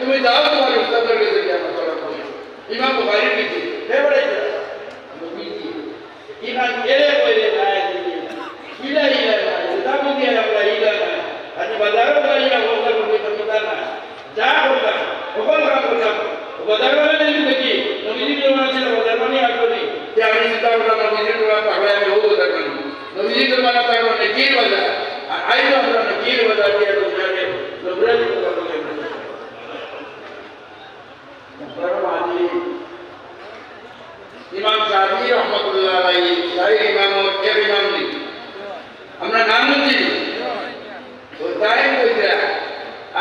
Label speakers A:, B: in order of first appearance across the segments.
A: তুমি যাও তোমার উস্তাদের কাছে গিয়ে আমার চলা করি ইমাম বুখারীর কাছে ফেভারিট নবীজি ইমান এলে কইলে না ইলা ইলা না দাবি দিয়ে আমরা ইলা না আজ বাজারে যাইয়া বলতে বলতে কথা না যা বললাম ওখান কাম করলাম বাজারে গেলে দেখি নবীজি জমানা ছিল বাজার মানে আসলে যে আমি চিন্তা করলাম নবীজি জমানা তাহলে আমি ও বাজার করি নবীজি জমানা তাহলে নেকির বাজার আর আইলো আমরা নেকির বাজার দিয়ে দুনিয়াকে নবরাজি কথা বলে ইমাম শাফি রহমাতুল্লাহ আলাইহি তাই ইমাম এর ইমাম নেই আমরা নাম দিই তো তাই কইরা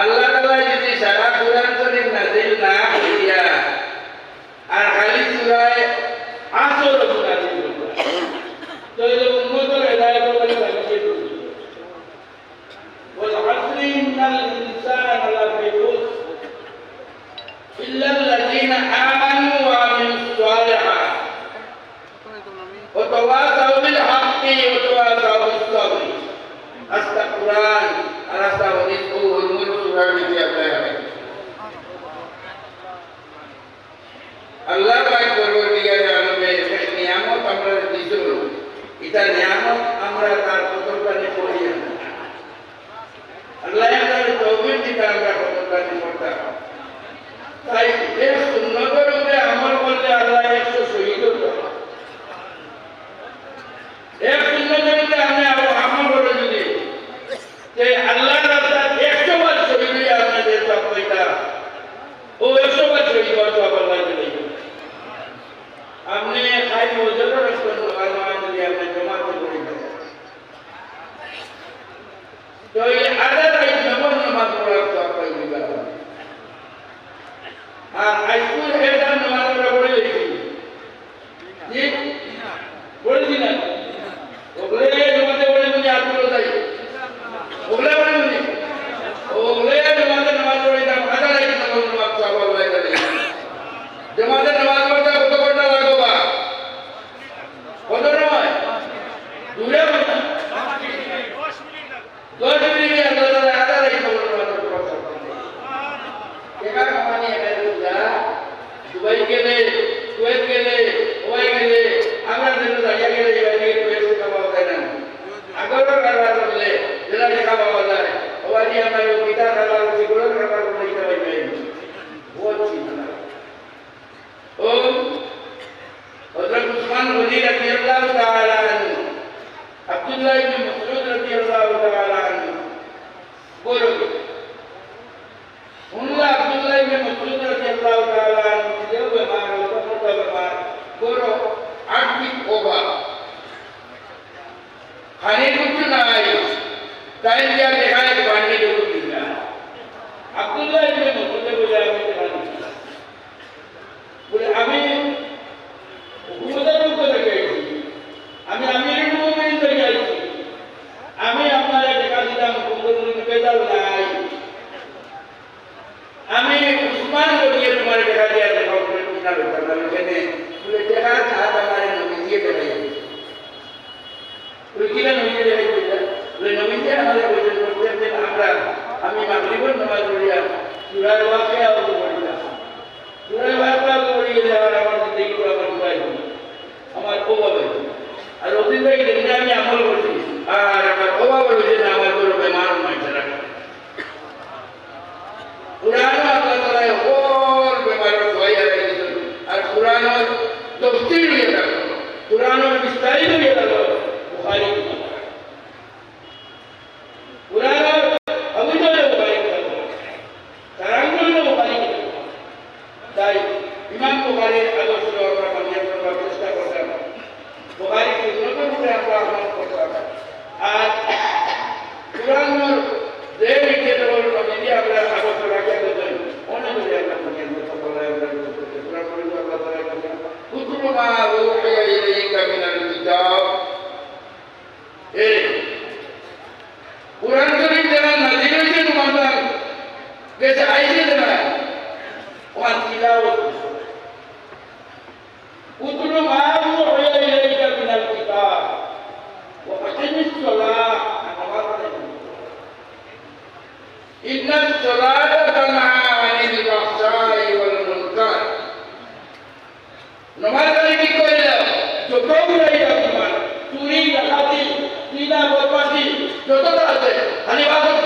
A: আল্লাহ তাআলা যদি সারা কুরআন শরীফ নাযিল না করিয়া আর খালি সূরা আসর নাযিল করিয়া তো এই উম্মতের হেদায়েত করে লাগিয়ে দিল ওয়াল আসরি ইন্নাল ইনসানা লাফি খুসর ইল্লা আল্লাযীনা আমানু ওয়া আমিলুস সালিহাত ওয়া তাওয়াসাউ বিল হাক্কি ওয়া তাওয়াসাউ বিস সাবর আস্তা কুরআন আর আস্তা হাদিস ও উলুম সূরা দিয়ে আল্লাহ আল্লাহ পাক পরবর্তীকালে আলমে নিয়ামত আমরা দিছিল এটা নিয়ামত আমরা তার কদরদানি করি না আল্লাহ আমাদের তৌফিক দিতে আমরা কদরদানি করতাম তাই এই সুন্নতের উপরে আমল করলে আল্লাহ 100 শহীদ করবে এই সুন্নতের উপরে আমরা আমল করে যদি যে আল্লাহর রাস্তায় 100 বার শহীদ হয়ে আপনাদের সব কইতা ও 100 বার শহীদ হওয়ার সব আল্লাহ দিলেন আপনি খাই ওজনের রাস্তা আল্লাহ যদি আপনি জমাতে করে দেন তো এই আদায় নবন নামাজ পড়ার সব পাই দিবা আর আইসকুল হেডার নামাজ পড়া পড়ে লিখি জি পড়ে দিন ওগুলো জমাতে পড়ে তুমি আত্মীয় যাই ওগুলো পড়ে তুমি ওগুলো জমাতে নামাজ পড়ে দাম আদায় নবন নামাজ সব আল্লাহ করে জমাতে নামাজ পড়তে কত ঘন্টা লাগবে বা কত নয় দূরে বসে 10 মিনিট আল্লাহ আদায় নবন নামাজ পড়া একা কামানি এটা দুবাই গেলে কুয়েত গেলে ওয়াই গেলে আমরা যেন জায়গা গেলে এবারে কুয়েত খাওয়া যায় না আগর কারবার করলে যেটা দেখা পাওয়া যায় ওয়াই আমরা পিতা খাবার সেগুলো খাবার করে দিতে পারি বহুত চিন্তা ও হযরত উসমান গনি রাদিয়াল্লাহু তাআলা আনহু আব্দুল্লাহ ইবনে মাসউদ রাদিয়াল্লাহু তাআলা আনহু বলো उनका अब्दुल्लाह इब्न मसऊद रज़ियल्लाहु ताआला अन्हु जो बीमार हो तो मोटा बीमार गोरो 8 वीक होगा खाने कुछ ना आए टाइम क्या देखा है पानी जो कुछ दिया अब्दुल्लाह इब्न मसऊद बोले हमें बोले हमें हुकूमत को लगे हमें अमीर मुमिन से गई हमें अपना देखा दिया हुकूमत ने पैदा लाई আমি উসমান বলিয়ে তোমার দেখা দিয়া দেখা করে কিনা লোকটা বলেনে বলে দেখা হাত আমারে নবী দিয়ে দেবে তুই কিনা নবী দিয়ে দেবে বলে নবী দিয়ে আমাদের বলে করতে আমরা আমি মাগরিবের নামাজ পড়িয়া সূরা ওয়াকিয়া ওয়াজ পড়িয়া সূরা ওয়াকিয়া পড়িয়ে আর আমার জিন্দগি পুরো বদলাই আমার ওভাবে আর ওদিন থেকে দিনে আমি আমল করছি আর আমার ওভাবে হইছে না আমার কোনো বেমার নয় ছাড়া কুরআন আল্লাহ তাআলা ওর বেমারের দয়া দিয়েছে আর কুরআনের তফসীর হয়ে গেল কুরআনের বিস্তারিত হয়ে গেল বুখারী কুরআনের অভিনয় বুখারী তারাঙ্গল বুখারী তাই ইমাম বুখারীর আদর্শ আমরা মানিয়ে চলার চেষ্টা করতাম বুখারী সুন্নতের উপরে আমরা আমল করতাম আর কুরআনের যে বিজ্ঞান বল নবী আমরা আদর্শ রাখা দেন অনেক করে আমরা মানিয়ে চলতে বলে আমরা কুরআন পড়ে আল্লাহ তাআলা বলেন কুতুবু মা রূহিয়া ইলাইকা মিনাল কিতাব এই কুরআন শরীফ যেমন নাযিল হয়েছে তোমাদের কাছে আইছে না ওয়ান তিলাওয়াত কুতুবু মা রূহিয়া ইলাইকা মিনাল কিতাব ওয়া আকিমিস সালাহ ইন্নাস সালাতা তানহা আনিল নমাজকারী ঠিক করে দাও যতগুলো তোমার চুরি ডাকাতি দিনা বদমাশি যতটা আছে খালি বাদ